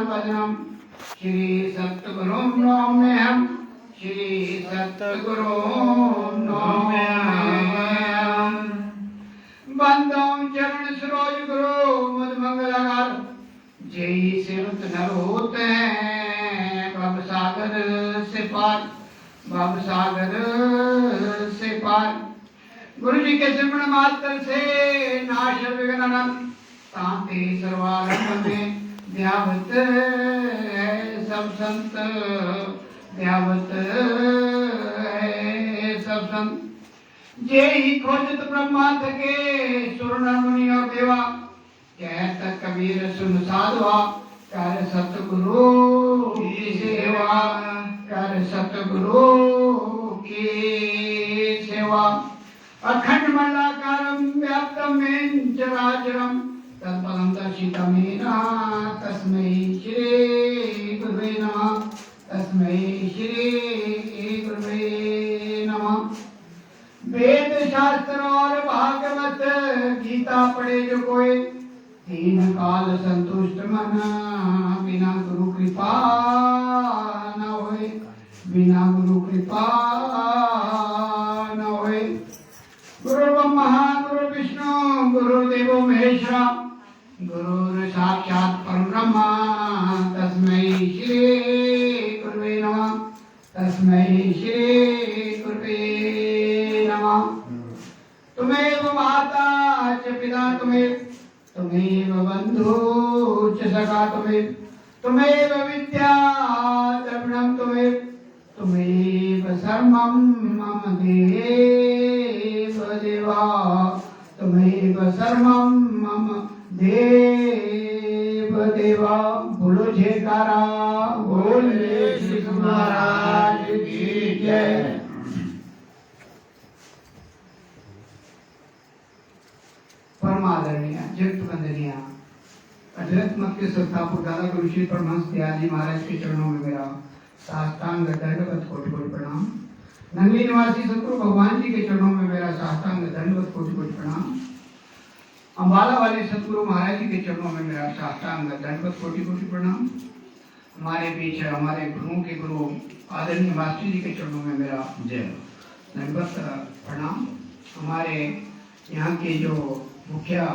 वचनम श्री सतगुरुं नौम्यहम् श्री सतगुरुं नौम्यहम्। बंदों चरण सरोज गुरु मुद मंगलाकार जय सिरुत नर होते हैं भव सागर से पार भव सागर से पार। गुरु जी के सिमरण मात्र से नाश विघ्न तांते सर्वारंभ में ध्यावत है सब संत ध्यावत है सब संत। जे ही खोजत ब्रह्मा थके सुर नर मुनि और देवा कहत कबीर सुन साधवा कर सतगुरु की सेवा कर सतगुरु की सेवा। अखंड मंडलाकारं व्याप्तं येन चराचरं तत्पदं दर्शितं येन तस्मै श्री गुरुवे नमः तस्मै श्री गुरुवे नमः। वेद शास्त्र और भागवत गीता पढ़े जो कोई तीन काल संतुष्ट मन बिना गुरु कृपा न होए बिना गुरु कृपा न होए। गुरु ब्रह्मा गुरु विष्णु गुरुदेवो महेश्वरा गुरुर साक्षात परब्रह्म तस्मै श्री गुरुवे नमः तस्मै श्री गुरुवे नमः। तुमेव माता च पिता तुमेव बंधु च सखा तुमेव विद्या द्रविणं तुमेव सर्वं मम देव देवा तुमेव सर्वं मम देव देवा। बोलो जयकारा बोले श्री महाराज की जय। परमादरणीय जगत वंदनीय अद्वैत मत के संस्थापक दादा गुरु श्री परमहंस दयाल जी महाराज के चरणों में मेरा साष्टांग दंडवत कोटि कोटि प्रणाम। नंगली निवासी सतगुरु भगवान जी के चरणों में मेरा साष्टांग दंडवत कोटि कोटि प्रणाम। अम्बाला वाले सतगुरु महाराज जी के चरणों में मेरा साष्टांग दंडवत कोटि कोटि प्रणाम। हमारे बीच हमारे गुरुओं के गुरु आदरणीय मास्टर जी के चरणों में मेरा जय दंडवत प्रणाम। हमारे यहाँ के जो मुखिया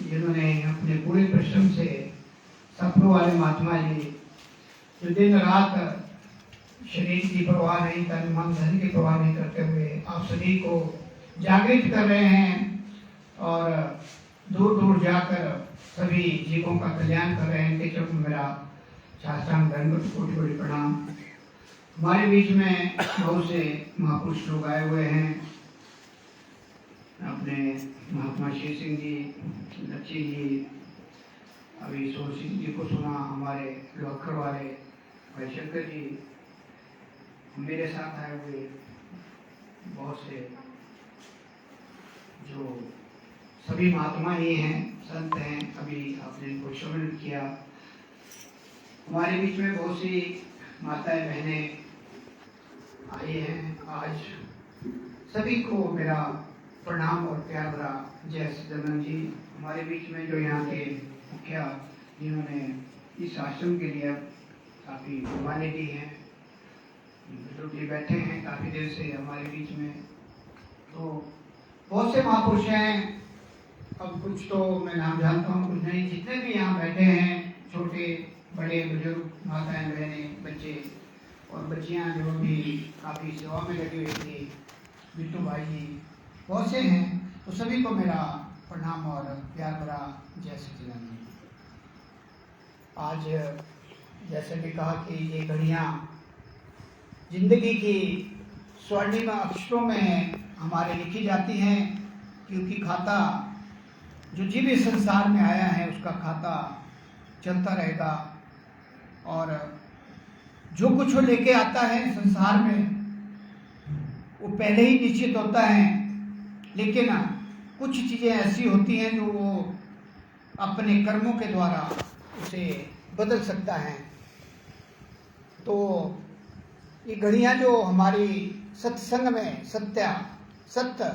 जिन्होंने अपने पूरे परिश्रम से सपनों वाले महात्मा जी जो दिन रात शरीर की परवाह नहीं कर मन धन की परवाह नहीं करते हुए आप सभी को जागृत कर रहे हैं और दूर दूर जाकर सभी जीवों का कल्याण कर रहे हैं। इनके चरणों में मेरा साष्टांग दंडवत कोटि कोटि प्रणाम। हमारे बीच में बहुत से महापुरुष लोग आए हुए हैं। अपने महात्मा शेर सिंह जी लच्छी जी अभी सोर सिंह जी को सुना, हमारे लोखर वाले भाई शंकर जी मेरे साथ आए हुए बहुत से जो सभी महात्मा ही हैं संत हैं। अभी आपने इनको श्रवण किया। हमारे बीच में बहुत सी माताएं बहनें आई हैं। आज सभी को मेरा प्रणाम और प्यार भरा जय सच्चिदानंद जी। हमारे बीच में जो यहाँ के मुखिया जिन्होंने इस आश्रम के लिए काफ़ी कुर्बानी दी है, बुजुर्ग जी बैठे हैं काफ़ी देर से हमारे बीच में। तो बहुत से महापुरुष हैं, अब कुछ तो मैं नाम जानता हूँ कुछ नहीं। जितने भी यहाँ बैठे हैं छोटे बड़े बुजुर्ग माताएं बहनें बच्चे और बच्चियाँ जो भी काफ़ी सेवा में लगी हुई थी, बिट्टू भाई जी बहुत से हैं, तो सभी को मेरा प्रणाम और प्यार भरा जय सच्चिदानंद। आज जैसे भी कहा कि ये घड़ियाँ जिंदगी की स्वर्णिम अक्षरों में हमारे लिखी जाती हैं, क्योंकि खाता जो जीव इस संसार में आया है उसका खाता चलता रहेगा और जो कुछ वो लेके आता है संसार में वो पहले ही निश्चित होता है, लेकिन कुछ चीज़ें ऐसी होती हैं जो वो अपने कर्मों के द्वारा उसे बदल सकता है। तो ये घड़ियाँ जो हमारी सत्संग में सत्य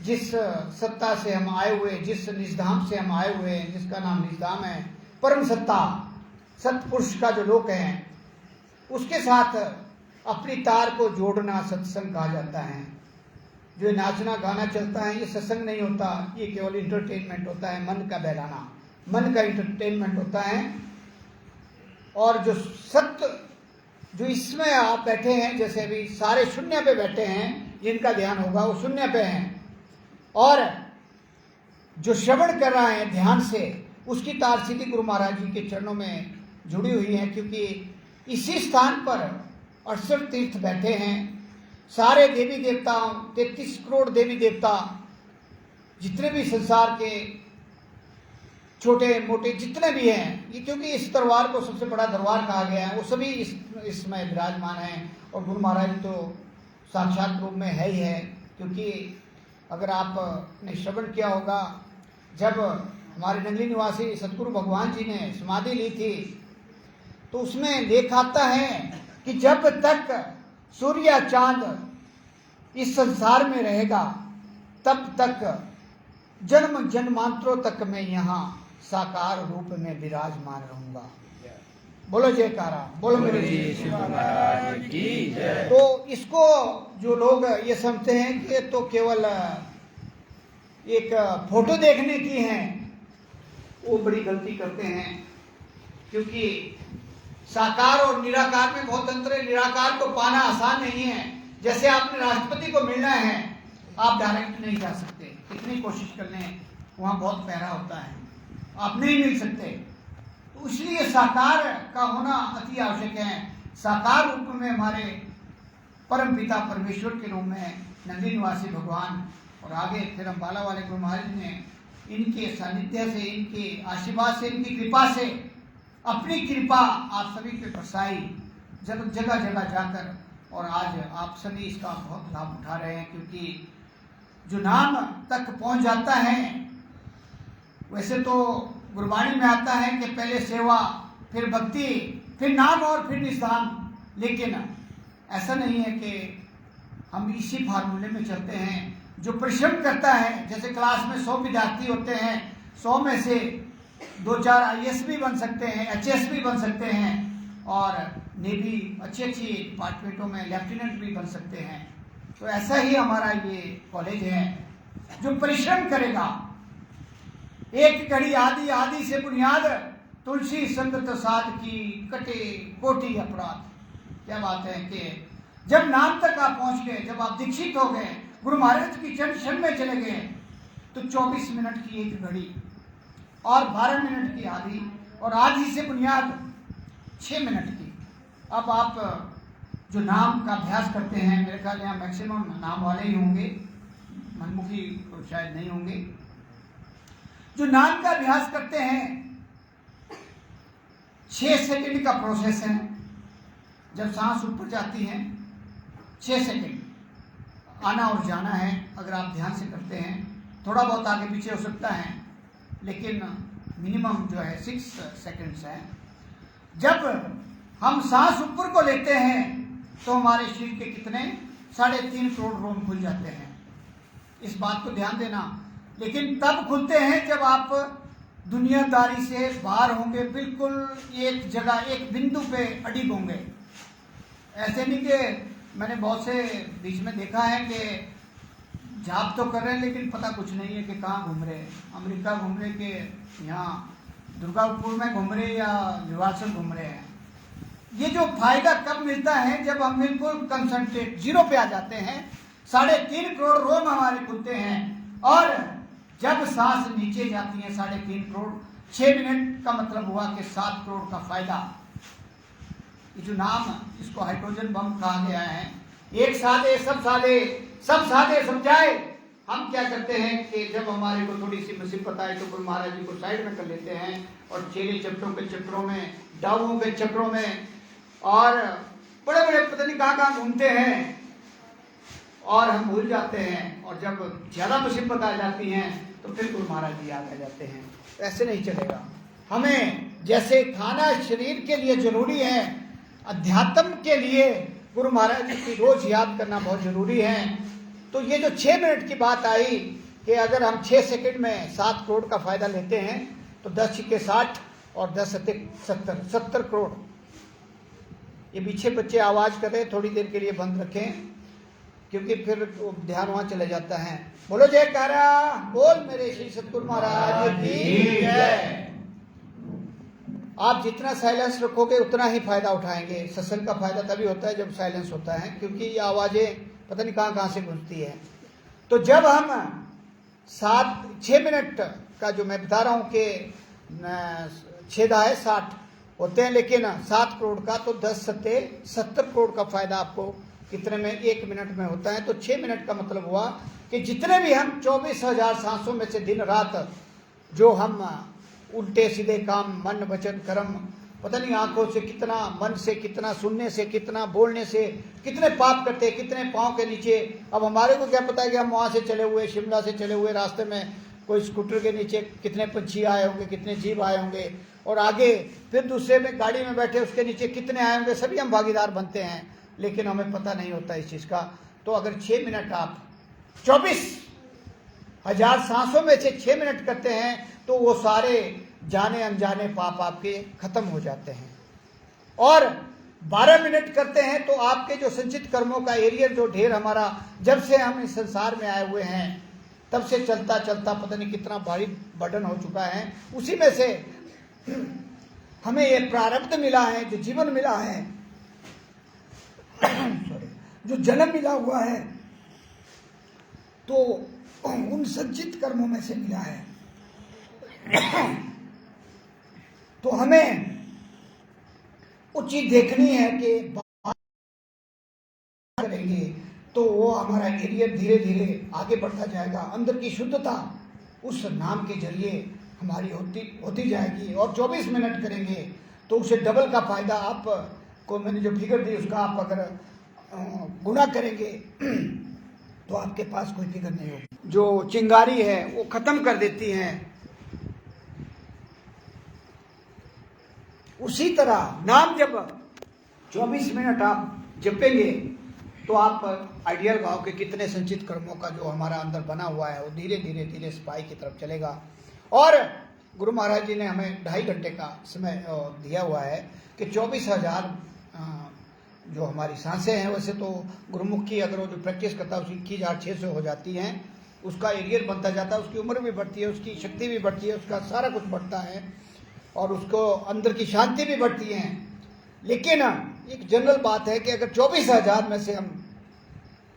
जिस सत्ता से हम आए हुए, जिस निजधाम से हम आए हुए हैं, जिसका नाम निजधाम है, परम सत्ता सत्पुरुष का जो लोक है उसके साथ अपनी तार को जोड़ना सत्संग कहा जाता है। जो नाचना गाना चलता है ये सत्संग नहीं होता, ये केवल इंटरटेनमेंट होता है, मन का बहलाना, मन का इंटरटेनमेंट होता है। और जो सत्य, जो इसमें आप बैठे हैं, जैसे अभी सारे शून्य पे बैठे हैं, जिनका ध्यान होगा वो शून्य पे हैं, और जो श्रवण कर रहा है ध्यान से, उसकी तार सीधी गुरु महाराज जी के चरणों में जुड़ी हुई है। क्योंकि इसी स्थान पर 68 तीर्थ बैठे हैं, सारे देवी देवता, 33 करोड़ देवी देवता, जितने भी संसार के छोटे मोटे जितने भी हैं, ये क्योंकि इस दरबार को सबसे बड़ा दरबार कहा गया है, वो सभी इसमें विराजमान हैं। और गुरु महाराज तो साक्षात रूप में है ही है। क्योंकि अगर आपने श्रवण किया होगा, जब हमारे नंगली निवासी सतगुरु भगवान जी ने समाधि ली थी, तो उसमें लेख आता है कि जब तक सूर्य या चांद इस संसार में रहेगा, तब तक जन्म जन्मांतरों तक मैं यहाँ साकार रूप में विराजमान रहूंगा। बोलो जयकारा, बोलो मेरे जी महाराज की जय। तो इसको जो लोग ये समझते हैं कि तो केवल एक फोटो देखने की है, वो बड़ी गलती करते हैं। क्योंकि साकार और निराकार में बहुत अंतर है। निराकार को पाना आसान नहीं है। जैसे आपने राष्ट्रपति को मिलना है, आप डायरेक्ट नहीं जा सकते, कितनी कोशिश कर लें, वहाँ बहुत पहरा होता है, आप नहीं मिल सकते। तो इसलिए साकार का होना अति आवश्यक है। साकार रूप में हमारे परम पिता परमेश्वर के रूप में नंदी निवासी भगवान, और आगे फिर अम्बाला वाले गुरु महाराज ने इनके सानिध्य से, इनके आशीर्वाद से, इनकी कृपा से अपनी कृपा आप सभी पे बरसाई जगह जगह जाकर, और आज आप सभी इसका बहुत लाभ उठा रहे हैं। क्योंकि जो नाम तक पहुंच जाता है, वैसे तो गुरबाणी में आता है कि पहले सेवा, फिर भक्ति, फिर नाम और फिर निष्ठान, लेकिन ऐसा नहीं है कि हम इसी फार्मूले में चलते हैं। जो परिश्रम करता है, जैसे क्लास में 100 विद्यार्थी होते हैं, 100 में से 2-4 IAS भी बन सकते हैं, HS भी बन सकते हैं, और नेवी अच्छी डिपार्टमेंटों में लेफ्टिनेंट भी बन सकते हैं। तो ऐसा ही हमारा ये कॉलेज है। जो परिश्रम करेगा, एक घड़ी आदि आदि से बुनियाद, तुलसी संगत साध की कटे कोटि अपराध। क्या बात है कि जब नाम तक आप पहुंच गए, जब आप दीक्षित हो गए, गुरु महाराज की चरण शरण में चले गए, तो 24 मिनट की एक घड़ी और 12 मिनट की आधी, और आधी से बुनियाद 6 मिनट की। अब आप जो नाम का अभ्यास करते हैं, मेरे ख्याल यहाँ मैक्सिमम नाम वाले ही होंगे, मनमुखी तो शायद नहीं होंगे। जो नाम का अभ्यास करते हैं, 6 सेकंड का प्रोसेस है। जब सांस ऊपर जाती है, 6 सेकंड आना और जाना है। अगर आप ध्यान से करते हैं, थोड़ा बहुत आगे पीछे हो सकता है, लेकिन मिनिमम जो है 6 सेकंड्स है। जब हम सांस ऊपर को लेते हैं, तो हमारे शरीर के कितने 3.5 करोड़ रोम खुल जाते हैं। इस बात को ध्यान देना। लेकिन तब खुलते हैं जब आप दुनियादारी से बाहर होंगे, बिल्कुल एक जगह, एक बिंदु पे अडिग होंगे। ऐसे नहीं कि मैंने बहुत से बीच में देखा है कि जाप तो कर रहे हैं, लेकिन पता कुछ नहीं है कि कहाँ घूम रहे हैं। अमेरिका घूम रहे, कि यहाँ दुर्गापुर में घूम रहे, या निवासन घूम रहे हैं। ये जो फायदा कब मिलता है, जब हम बिल्कुल कंसंट्रेट 0 पे आ जाते हैं। 3.5 करोड़ रोम हमारे खुलते हैं, और जब सांस नीचे जाती है 3.5 करोड़, 6 मिनट का मतलब हुआ कि 7 करोड़ का फायदा। ये जो नाम, इसको हाइड्रोजन बम कहा गया है। एक साधे सब साधे, सब साधे समझाए। हम क्या करते हैं कि जब हमारे को थोड़ी सी मुसीबत आए, तो गुरु महाराज जी को साइड में कर लेते हैं, और चेले चपटों के चक्रों में, डाउओं के चक्रों में, और बड़े बड़े पता नहीं कहाँ घूमते हैं, और हम भूल जाते हैं। और जब ज्यादा मुसीबत आ जाती है, तो फिर गुरु महाराज जी याद आ जाते हैं। ऐसे नहीं चलेगा। हमें जैसे खाना शरीर के लिए जरूरी है, अध्यात्म के लिए गुरु महाराज जी की रोज याद करना बहुत जरूरी है। तो ये जो 6 मिनट की बात आई कि अगर हम 6 सेकंड में 7 करोड़ का फायदा लेते हैं, तो 10 के 60 और 10 अधिक 70 करोड़। ये पीछे बच्चे आवाज़ कर रहे हैं, थोड़ी देर के लिए बंद रखें क्योंकि फिर ध्यान वहाँ चले जाता है। बोलो जयकारा बोल मेरे श्री सतगुरु महाराज की जय। आप जितना साइलेंस रखोगे उतना ही फायदा उठाएंगे। सत्संग का फायदा तभी होता है जब साइलेंस होता है, क्योंकि ये आवाज़ें पता नहीं कहाँ से गूंजती है। तो जब हम 6 मिनट का जो मैं बता रहा हूँ कि 6 दाए 60 होते हैं, लेकिन 7 करोड़ का तो 10 सत्ते 70 करोड़ का फायदा आपको कितने में 1 मिनट में होता है। तो 6 मिनट का मतलब हुआ कि जितने भी हम 24,700 में से दिन रात जो हम उल्टे सीधे काम, मन वचन कर्म, पता नहीं आंखों से कितना, मन से कितना, सुनने से कितना, बोलने से कितने पाप करते हैं, कितने पाँव के नीचे। अब हमारे को क्या पता है कि हम वहाँ से चले हुए, शिमला से चले हुए रास्ते में कोई स्कूटर के नीचे कितने पंछी आए होंगे, कितने जीव आए होंगे, और आगे फिर दूसरे में गाड़ी में बैठे उसके नीचे कितने आए होंगे। सभी हम भागीदार बनते हैं, लेकिन हमें पता नहीं होता इस चीज़ का। तो अगर 6 मिनट आप 24,700 में से 6 मिनट करते हैं तो वो सारे जाने अनजाने पाप आपके खत्म हो जाते हैं। और 12 मिनट करते हैं तो आपके जो संचित कर्मों का एरियर, जो ढेर हमारा जब से हम इस संसार में आए हुए हैं तब से चलता चलता पता नहीं कितना भारी बर्डन हो चुका है, उसी में से हमें ये प्रारब्ध मिला है, जो जीवन मिला है जो जन्म मिला हुआ है, तो उन संचित कर्मों में से मिला है। तो हमें वो चीज देखनी है कि करेंगे तो वो हमारा एरियर धीरे धीरे आगे बढ़ता जाएगा। अंदर की शुद्धता उस नाम के जरिए हमारी होती जाएगी। और 24 मिनट करेंगे तो उसे डबल का फायदा आप को, मैंने जो फिगर दी उसका आप अगर गुना करेंगे तो आपके पास कोई फिगर नहीं होगी। जो चिंगारी है वो खत्म कर देती है। उसी तरह नाम जब 24 मिनट आप जपेंगे तो आप आइडिया लगाओ कि कितने संचित कर्मों का जो हमारा अंदर बना हुआ है वो धीरे धीरे धीरे सफाई की तरफ चलेगा। और गुरु महाराज जी ने हमें 2.5 घंटे का समय दिया हुआ है कि 24,000 जो हमारी सांसें हैं, वैसे तो गुरुमुख की अगर वो जो प्रैक्टिस करता है उसकी 21,600 हो जाती हैं, उसका एरियर बनता जाता है, उसकी उम्र भी बढ़ती है, उसकी शक्ति भी बढ़ती है, उसका सारा कुछ बढ़ता है और उसको अंदर की शांति भी बढ़ती है। लेकिन एक जनरल बात है कि अगर 24,000 में से हम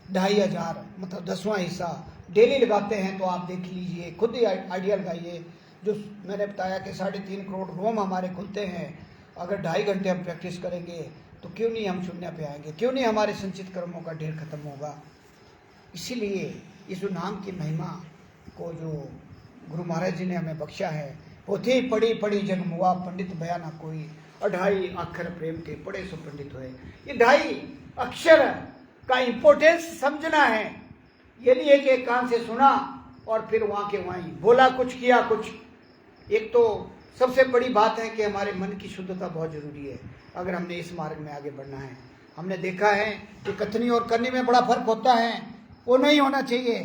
2,500 मतलब 10वां हिस्सा डेली लगाते हैं तो आप देख लीजिए, खुद ही आइडिया लगाइए। जो मैंने बताया कि 3.5 करोड़ रोम हमारे खुलते हैं, अगर 2.5 घंटे हम प्रैक्टिस करेंगे तो क्यों नहीं हम शून्य पे आएंगे, क्यों नहीं हमारे संचित कर्मों का ढेर खत्म होगा। इसीलिए इस नाम की महिमा को जो गुरु महाराज जी ने हमें बख्शा है, पोथी पढ़ी पढ़ी जग मुआ पंडित बया ना कोई, 2.5 अक्षर प्रेम के पढ़े सो पंडित हुए। ये 2.5 अक्षर का इम्पोर्टेंस समझना है। ये नहीं है कि एक कान से सुना और फिर वहाँ के वहीं बोला कुछ, किया कुछ। एक तो सबसे बड़ी बात है कि हमारे मन की शुद्धता बहुत जरूरी है अगर हमने इस मार्ग में आगे बढ़ना है। हमने देखा है कि कथनी और करनी में बड़ा फर्क होता है, वो नहीं होना चाहिए,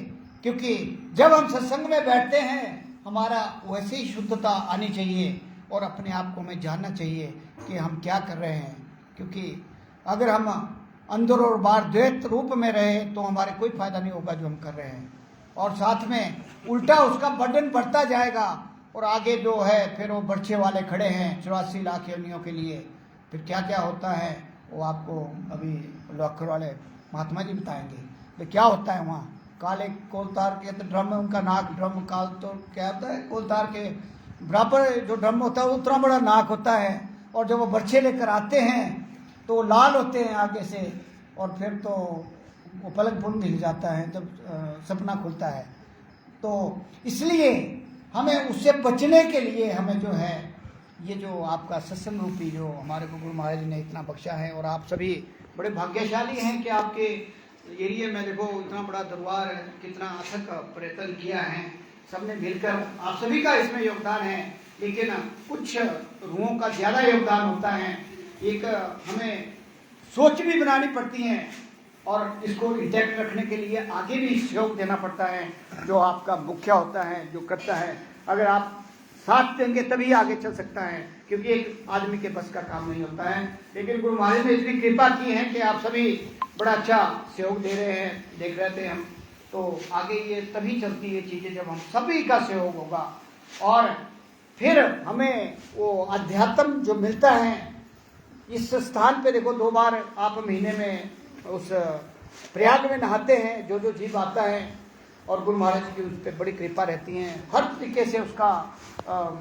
क्योंकि जब हम सत्संग में बैठते हैं हमारा वैसे ही शुद्धता आनी चाहिए और अपने आप को हमें जानना चाहिए कि हम क्या कर रहे हैं। क्योंकि अगर हम अंदर और बाहर द्वैत रूप में रहे तो हमारे कोई फायदा नहीं होगा जो हम कर रहे हैं, और साथ में उल्टा उसका बर्डन बढ़ता जाएगा। और आगे जो है फिर वो बर्छे वाले खड़े हैं 84 लाख योनियों के लिए, फिर क्या क्या होता है वो आपको अभी लॉकर वाले महात्मा जी बताएंगे। तो क्या होता है वहाँ, काले कोलतार के तो ड्रम में उनका नाक, ड्रम काल तो क्या होता है, कोलतार के बराबर जो ड्रम होता है उतना बड़ा नाक होता है, और जब वो बर्छे लेकर आते हैं तो लाल होते हैं आगे से, और फिर तो वो पलक पुन हिल जाता है जब सपना खुलता है। तो इसलिए हमें उससे बचने के लिए हमें जो है ये जो आपका सत्संग रूपी जो हमारे को गुरु महाराज ने इतना बख्शा है, और आप सभी बड़े भाग्यशाली हैं कि आपके एरिया में देखो इतना बड़ा दरबार है, कितना अथक प्रयत्न किया है सबने मिलकर, आप सभी का इसमें योगदान है। लेकिन कुछ रूहों का ज़्यादा योगदान होता है। एक हमें सोच भी बनानी पड़ती है और इसको इंटैक्ट रखने के लिए आगे भी सहयोग देना पड़ता है, जो आपका मुखिया होता है जो करता है। अगर आप साथ देंगे तभी आगे चल सकता है, क्योंकि एक आदमी के बस का काम नहीं होता है। लेकिन गुरु महाराज ने इतनी कृपा की है कि आप सभी बड़ा अच्छा सहयोग दे रहे हैं, देख रहे थे हम। तो आगे ये तभी चलती है चीज़ें जब हम सभी का सहयोग होगा, और फिर हमें वो अध्यात्म जो मिलता है इस स्थान पे। देखो 2 बार आप महीने में उस प्रयाग में नहाते हैं, जो जो जीव आता है, और गुरु महाराज की उस पर बड़ी कृपा रहती है। हर तरीके से उसका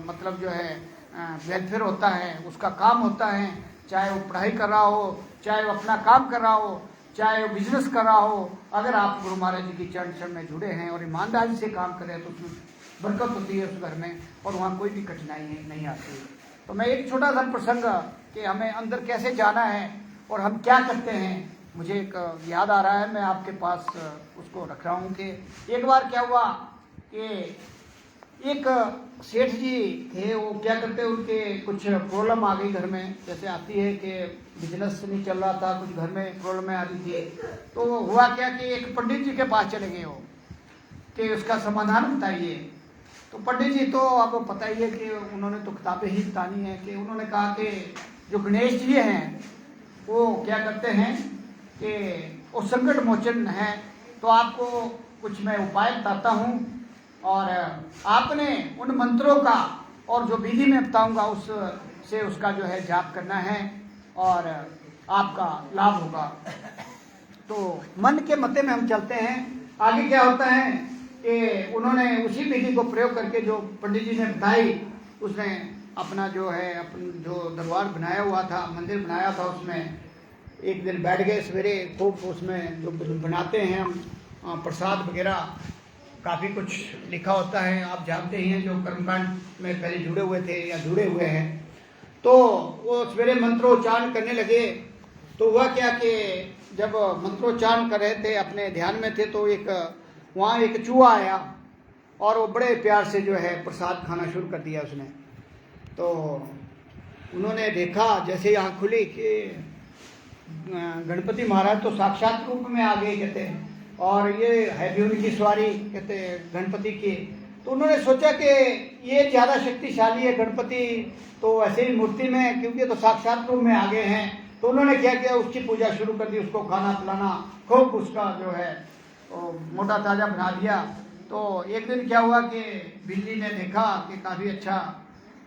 मतलब जो है वेलफेयर होता है, उसका काम होता है, चाहे वो पढ़ाई कर रहा हो, चाहे वो अपना काम कर रहा हो, चाहे वो बिजनेस कर रहा हो। अगर आप गुरु महाराज जी की चरण शरण में जुड़े हैं और ईमानदारी से काम करें तो उसमें बरकत होती है उस घर में, और वहाँ कोई भी कठिनाई नहीं आती। तो मैं एक छोटा सा प्रसंग कि हमें अंदर कैसे जाना है और हम क्या करते हैं, मुझे एक याद आ रहा है, मैं आपके पास उसको रख रहा हूँ। कि एक बार क्या हुआ कि एक सेठ जी थे, वो क्या करते, उनके कुछ प्रॉब्लम आ गई घर में। जैसे आती है कि बिजनेस नहीं चल रहा था, कुछ घर में प्रॉब्लम आ रही थी। तो हुआ क्या कि एक पंडित जी के पास चले गए हो कि उसका समाधान बताइए। तो पंडित जी तो आपको पता ही है कि उन्होंने तो किताबें ही बतानी है, कि उन्होंने कहा कि जो गणेश जी हैं वो क्या करते हैं कि वो संकट मोचन है, तो आपको कुछ मैं उपाय बताता हूँ, और आपने उन मंत्रों का और जो विधि में बताऊंगा उससे उसका जो है जाप करना है और आपका लाभ होगा। तो मन के मते में हम चलते हैं। आगे क्या होता है कि उन्होंने उसी विधि को प्रयोग करके जो पंडित जी ने बताई, उसने अपना जो है जो दरबार बनाया हुआ था, मंदिर बनाया था, उसमें एक दिन बैठ गए सवेरे। खूब उसमें जो बनाते हैं हम प्रसाद वगैरह, काफ़ी कुछ लिखा होता है, आप जानते ही हैं जो कर्मकांड में पहले जुड़े हुए थे या जुड़े हुए हैं। तो वो सवेरे मंत्रोच्चारण करने लगे। तो हुआ क्या कि जब मंत्रोच्चारण कर रहे थे, अपने ध्यान में थे, तो वहाँ एक चूहा आया और वो बड़े प्यार से जो है प्रसाद खाना शुरू कर दिया उसने। तो उन्होंने देखा जैसे ही आँख खुली कि गणपति महाराज तो साक्षात रूप में आ गए कहते हैं, और ये है भी उनकी सवारी कहते गणपति की। तो उन्होंने सोचा कि ये ज़्यादा शक्तिशाली है गणपति, तो ऐसे ही मूर्ति में, क्योंकि तो साक्षात रूप में आ गए हैं। तो उन्होंने क्या किया, उसकी पूजा शुरू कर दी, उसको खाना पिलाना, खूब उसका जो है मोटा ताज़ा बना दिया। तो एक दिन क्या हुआ कि बिल्ली ने देखा कि काफ़ी अच्छा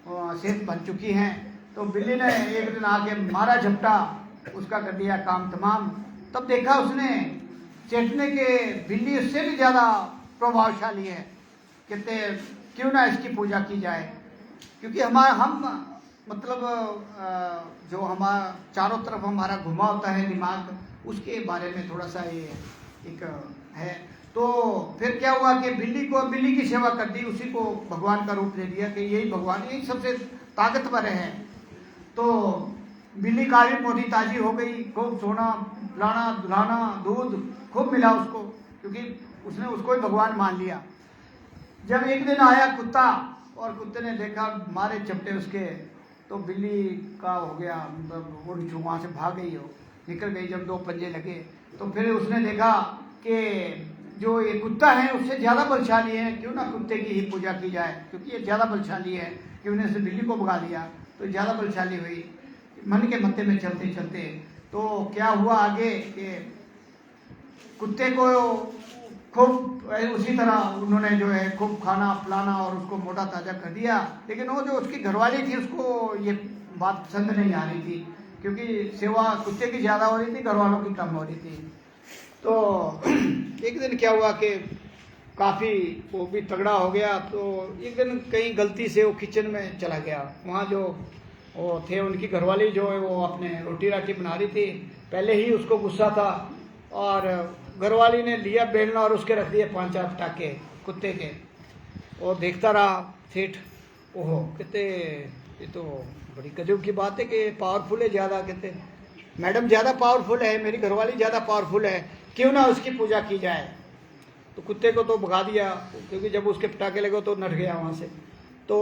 सेहत बन चुकी हैं, तो बिल्ली ने एक दिन आके मारा झपटा, उसका कर दिया काम तमाम। तब देखा उसने चेतने के बिल्ली उससे भी ज़्यादा प्रभावशाली है, कहते क्यों ना इसकी पूजा की जाए। क्योंकि हम मतलब जो हमारा चारों तरफ हमारा घुमा होता है दिमाग, उसके बारे में थोड़ा सा ये एक है। तो फिर क्या हुआ कि बिल्ली की सेवा कर दी, उसी को भगवान का रूप दे दिया कि यही भगवान, यही सबसे ताकतवर है। तो बिल्ली काली मोटी ताजी हो गई, खूब सोना लाना दुलाना दूध खूब मिला उसको, क्योंकि उसने उसको ही भगवान मान लिया। जब एक दिन आया कुत्ता, और कुत्ते ने देखा मारे चपटे उसके, तो बिल्ली का हो गया मतलब उड़ वहाँ से भाग गई, हो निकल गई। जब 2 पंजे लगे तो फिर उसने देखा कि जो ये कुत्ता है उससे ज़्यादा बलशाली है, क्यों ना कुत्ते की ही पूजा की जाए, क्योंकि ये ज़्यादा बलशाली है। कि उन्हें से बिल्ली को भगा दिया तो ज़्यादा बलशाली हुई। मन के मत्ते में चलते चलते तो क्या हुआ आगे कि कुत्ते को खूब उसी तरह उन्होंने जो है खूब खाना पिलाना और उसको मोटा ताज़ा कर दिया। लेकिन वो जो उसकी घरवाली थी उसको ये बात पसंद नहीं आ रही थी, क्योंकि सेवा कुत्ते की ज़्यादा हो रही थी, घरवालों की कम हो रही थी। तो एक दिन क्या हुआ कि काफ़ी वो भी तगड़ा हो गया। तो एक दिन कहीं गलती से वो किचन में चला गया, वहाँ जो वो थे उनकी घरवाली जो है वो अपने रोटी राटी बना रही थी। पहले ही उसको गुस्सा था, और घरवाली ने लिया बेलना और उसके रख दिए 5-4 पटाखे कुत्ते के। वो देखता रहा सेठ, ओहो कहते ये तो बड़ी गजब की बात है कि पावरफुल है ज़्यादा। कहते मैडम ज़्यादा पावरफुल है, मेरी घरवाली ज़्यादा पावरफुल है, क्यों ना उसकी पूजा की जाए। तो कुत्ते को तो भगा दिया, क्योंकि जब उसके पटाखे लगे तो नट गया वहाँ से। तो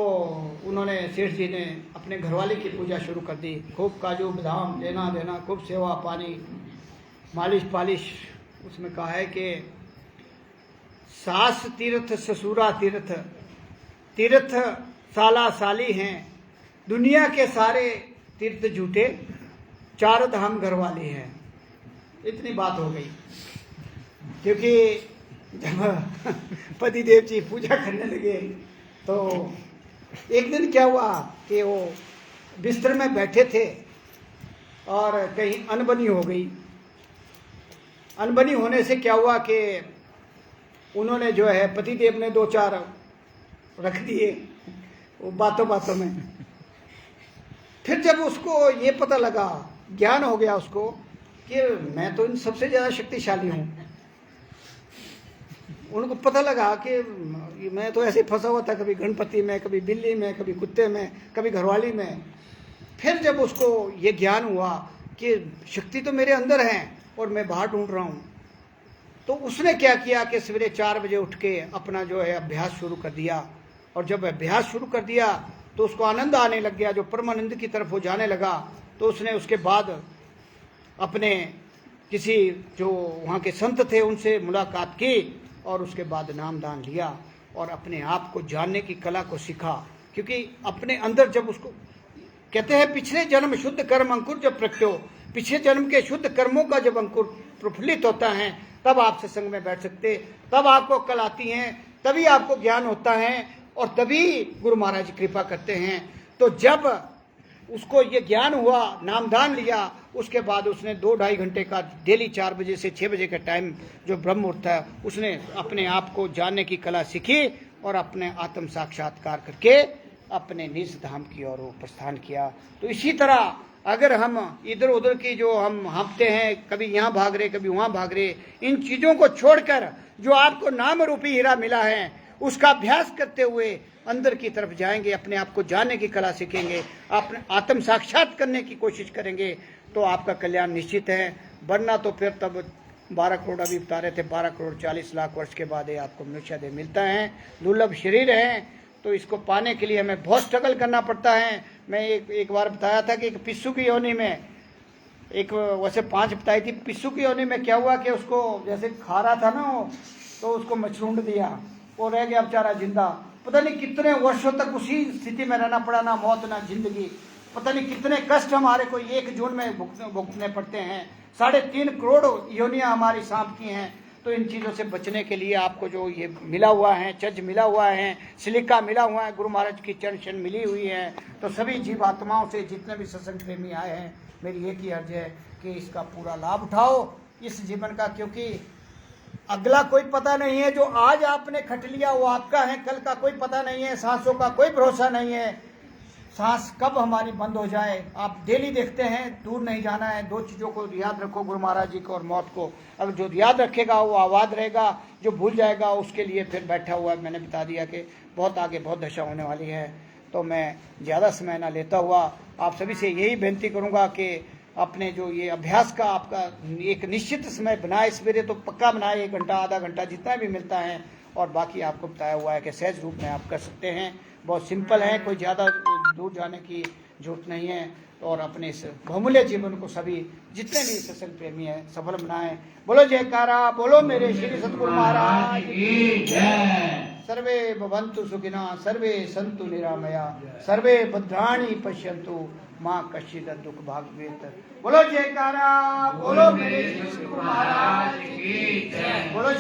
उन्होंने सेठ जी ने अपने घरवाली की पूजा शुरू कर दी, खूब काजू बादाम लेना देना, खूब सेवा पानी, मालिश पालिश। उसमें कहा है कि सास तीर्थ ससुरा तीर्थ, तीर्थ साला साली हैं, दुनिया के सारे तीर्थ झूठे, 4 धाम घर वाले हैं। इतनी बात हो गई। क्योंकि जब पति देव जी पूजा करने लगे तो एक दिन क्या हुआ कि वो बिस्तर में बैठे थे और कहीं अनबनी हो गई। अनबनी होने से क्या हुआ कि उन्होंने जो है पति देव ने 2-4 रख दिए वो बातों बातों में। फिर जब उसको ये पता लगा, ज्ञान हो गया उसको कि मैं तो इन सबसे ज़्यादा शक्तिशाली हूँ, उनको पता लगा कि मैं तो ऐसे फंसा हुआ था, कभी गणपति में, कभी बिल्ली में, कभी कुत्ते में, कभी घरवाली में। फिर जब उसको ये ज्ञान हुआ कि शक्ति तो मेरे अंदर है और मैं बाहर ढूंढ रहा हूँ, तो उसने क्या किया कि सवेरे 4 बजे उठ के अपना जो है अभ्यास शुरू कर दिया। और जब अभ्यास शुरू कर दिया तो उसको आनंद आने लग गया, जो परमानंद की तरफ वो जाने लगा। तो उसने उसके बाद अपने किसी जो वहाँ के संत थे उनसे मुलाकात की और उसके बाद नामदान लिया और अपने आप को जानने की कला को सीखा। क्योंकि अपने अंदर जब उसको कहते हैं पिछले जन्म शुद्ध कर्म अंकुर जब प्रकटो, पिछले जन्म के शुद्ध कर्मों का जब अंकुर प्रफुल्लित होता है तब आप सत्संग में बैठ सकते, तब आपको कल आती हैं, तभी आपको ज्ञान होता है और तभी गुरु महाराज कृपा करते हैं। तो जब उसको ये ज्ञान हुआ, नामदान लिया, उसके बाद उसने 2-2.5 घंटे का डेली 4 बजे से 6 बजे का टाइम जो ब्रह्म मुहूर्त है उसने अपने आप को जानने की कला सीखी और अपने आत्म साक्षात्कार करके अपने निज धाम की ओर प्रस्थान किया। तो इसी तरह अगर हम इधर उधर की जो हम हाँपते हैं, कभी यहाँ भाग रहे कभी वहाँ भाग रहे, इन चीज़ों को छोड़कर जो आपको नाम रूपी हीरा मिला है उसका अभ्यास करते हुए अंदर की तरफ जाएंगे, अपने आप को जानने की कला सीखेंगे, अपने आत्म साक्षात करने की कोशिश करेंगे तो आपका कल्याण निश्चित है। वरना तो फिर तब 12 करोड़ अभी बता रहे थे, 12 करोड़ 40 लाख वर्ष के बाद ये आपको मनुष्य देह मिलता है। दुर्लभ शरीर है तो इसको पाने के लिए हमें बहुत स्ट्रगल करना पड़ता है। मैं एक बार बताया था कि एक पिस्सू की योनि में, एक वैसे 5 बताई थी, पिस्सू की योनि में क्या हुआ कि उसको जैसे खा रहा था ना वो, तो उसको मचरूंड दिया, वो रह गया बेचारा जिंदा। पता नहीं कितने वर्षों तक उसी स्थिति में रहना पड़ा, ना मौत ना जिंदगी। पता नहीं कितने कष्ट हमारे को 1 जून में भुगतने पड़ते हैं। 3.5 करोड़ योनियां हमारी सांप की हैं। तो इन चीज़ों से बचने के लिए आपको जो ये मिला हुआ है, चज मिला हुआ है, सिलिका मिला हुआ है, गुरु महाराज की चरण शन मिली हुई है, तो सभी जीवात्माओं से जितने भी सत्संग प्रेमी आए हैं, मेरी एक ही अर्ज है कि इसका पूरा लाभ उठाओ इस जीवन का। क्योंकि अगला कोई पता नहीं है, जो आज आपने खट लिया वो आपका है, कल का कोई पता नहीं है, सांसों का कोई भरोसा नहीं है, सांस कब हमारी बंद हो जाए। आप डेली देखते हैं, दूर नहीं जाना है। 2 चीज़ों को याद रखो, गुरु महाराज जी को और मौत को। अगर जो याद रखेगा वो आबाद रहेगा, जो भूल जाएगा उसके लिए फिर बैठा हुआ। मैंने बता दिया कि बहुत आगे बहुत दशा होने वाली है। तो मैं ज़्यादा समय ना लेता हुआ आप सभी से यही बेनती करूँगा कि अपने जो ये अभ्यास का आपका एक निश्चित समय बनाए, सवेरे तो पक्का बनाए, 1 घंटा आधा घंटा जितना भी मिलता है, और बाकी आपको बताया हुआ है कि सहज रूप में आप कर सकते हैं। बहुत सिंपल है, कोई ज़्यादा दूर जाने की जरूरत नहीं है। और अपने इस बहुमूल्य जीवन को सभी जितने भी सत्संग प्रेमी हैं सफल बनाएं। बोलो जयकारा, बोलो मेरे श्री सतगुरु महाराज की जय। सर्वे भवन्तु सुखिनः, सर्वे सन्तु निरामया, सर्वे भद्राणि पश्यन्तु माँ कश्चित् दुख भाग भवेत्। बोलो जयकारा, बोलो मेरे श्री सतगुरु महाराज की जय। बोलो